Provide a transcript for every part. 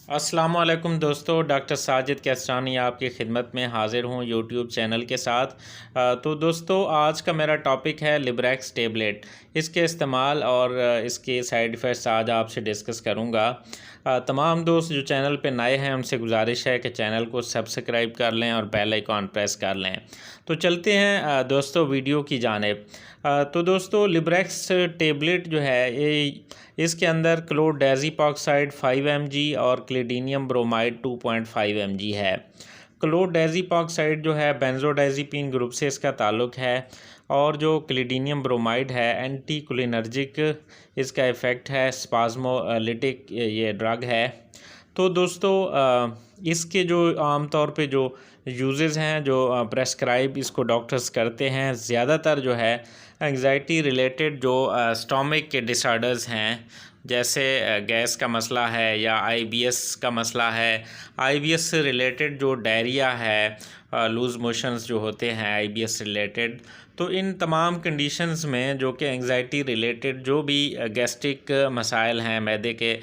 अस्सलामुअलैकुम दोस्तों, डॉक्टर साजिद कैसरानी आपकी खिदमत में हाज़िर हूँ यूट्यूब चैनल के साथ। तो दोस्तों, आज का मेरा टॉपिक है लिब्रेक्स टेबलेट। इसके इस्तेमाल और इसके साइड इफ़ेक्ट्स आज आपसे डिस्कस करूँगा। तमाम दोस्त जो चैनल पे नए हैं उनसे गुजारिश है कि चैनल को सब्सक्राइब कर लें और बेल आइकॉन प्रेस कर लें। तो चलते हैं दोस्तों वीडियो की जानिब। तो दोस्तों, लिब्रेक्स टेबलेट जो है ये इसके अंदर क्लोरडाज़ेपोक्साइड 5 mg और क्लेडीनियम ब्रोमाइड 2.5 mg है। क्लोरडाज़ेपोक्साइड जो है बेंजोडाइज़ेपीन ग्रुप से इसका ताल्लुक़ है और जो क्लेडीनियम ब्रोमाइड है एंटी कोलिनर्जिक इसका इफ़ेक्ट है, स्पाज़मोलिटिक ये ड्रग है। तो दोस्तों, इसके जो आम तौर पे जो यूजेज़ हैं, जो प्रेस्क्राइब इसको डॉक्टर्स करते हैं, ज़्यादातर जो है एंग्जाइटी रिलेटेड जो स्टोमक के डिसऑर्डर्स हैं, जैसे गैस का मसला है या आईबीएस का मसला है। आईबीएस से रिलेटेड जो डायरिया है, लूज़ मोशंस जो होते हैं आईबीएस रिलेटेड, तो इन तमाम कंडीशंस में जो कि एंग्जाइटी रिलेटेड जो भी गैस्ट्रिक मसाइल हैं, मैदे के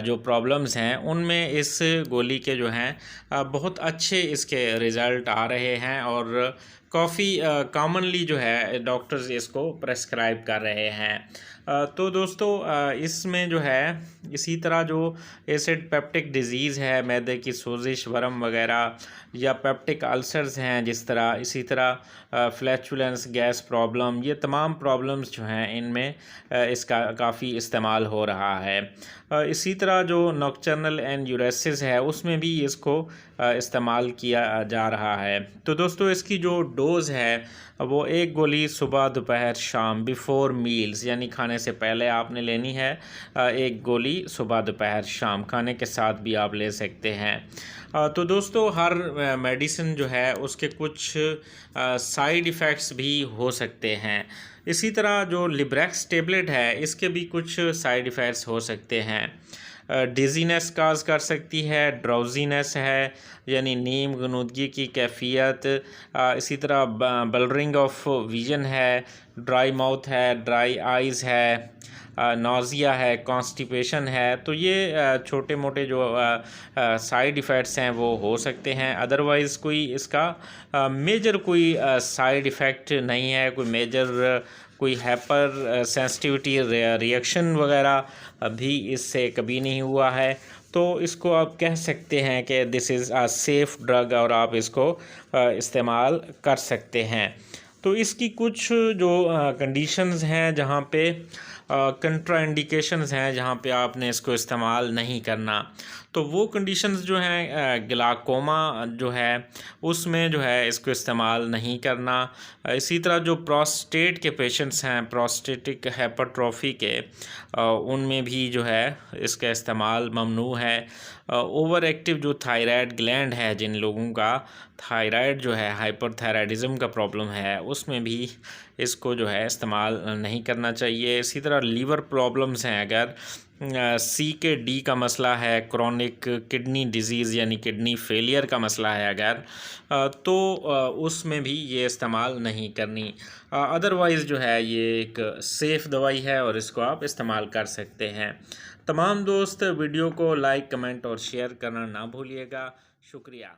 जो प्रॉब्लम्स हैं, उनमें इस गोली के जो हैं बहुत अच्छे इसके रिज़ल्ट आ रहे हैं और काफ़ी कॉमनली जो है डॉक्टर्स इसको प्रेस्क्राइब कर रहे हैं। तो दोस्तों, इसमें जो है इसी तरह जो एसिड पेप्टिक डिज़ीज़ है, मैदे की सोजिश, वर्म वगैरह या पेप्टिक अल्सर्स हैं जिस तरह, इसी तरह फ्लैचुलेंस, गैस प्रॉब्लम, ये तमाम प्रॉब्लम्स जो हैं इनमें इसका काफ़ी इस्तेमाल हो रहा है। इसी तरह जो नॉक्टर्नल एन्यूरेसिस है उसमें भी इसको इस्तेमाल किया जा रहा है। तो दोस्तों, इसकी जो डोज़ है वो एक गोली सुबह, दोपहर, शाम बिफ़ोर मील्स यानी खाने से पहले आपने लेनी है। एक गोली सुबह, दोपहर, शाम खाने के साथ भी आप ले सकते हैं। तो दोस्तों, हर मेडिसिन जो है उसके कुछ साइड इफ़ेक्ट्स भी हो सकते हैं। इसी तरह जो लिब्रेक्स टेबलेट है इसके भी कुछ साइड इफ़ेक्ट्स हो सकते हैं। डिज़ीनेस काज कर सकती है, ड्राउजीनेस है यानी नींद, गनुदगी की कैफियत, इसी तरह ब्लरिंग ऑफ विजन है, ड्राई माउथ है, ड्राई आइज़ है, नौज़िया है, कॉन्स्टिपेशन है। तो ये छोटे मोटे जो साइड इफ़ेक्ट्स हैं वो हो सकते हैं। अदरवाइज़ कोई इसका मेजर कोई साइड इफ़ेक्ट नहीं है, कोई मेजर कोई हाइपर सेंसिटिविटी रिएक्शन वगैरह भी इससे कभी नहीं हुआ है। तो इसको आप कह सकते हैं कि this is a safe drug और आप इसको इस्तेमाल कर सकते हैं। तो इसकी कुछ जो कंडीशंस हैं जहाँ पे कंट्राइंडिकेशंस हैं, जहाँ पे आपने इसको इस्तेमाल नहीं करना, तो वो कंडीशंस जो हैं ग्लाकोमा जो है उसमें जो है इसको इस्तेमाल नहीं करना। इसी तरह जो प्रोस्टेट के पेशेंट्स हैं, प्रोस्टेटिक हाइपरट्रोफी के, उनमें भी जो है इसका इस्तेमाल ममनू है। ओवर एक्टिव जो थायराइड ग्लैंड है, जिन लोगों का थायराइड जो है हाइपरथायराइडिज्म का प्रॉब्लम है, उसमें भी इसको जो है इस्तेमाल नहीं करना चाहिए। इसी तरह लीवर प्रॉब्लम्स हैं, अगर सी के डी का मसला है, क्रॉनिक किडनी डिजीज़ यानी किडनी फेलियर का मसला है अगर, तो उसमें भी ये इस्तेमाल नहीं करनी। अदरवाइज़ जो है ये एक सेफ़ दवाई है और इसको आप इस्तेमाल कर सकते हैं। तमाम दोस्त वीडियो को लाइक, कमेंट और शेयर करना ना भूलिएगा। शुक्रिया।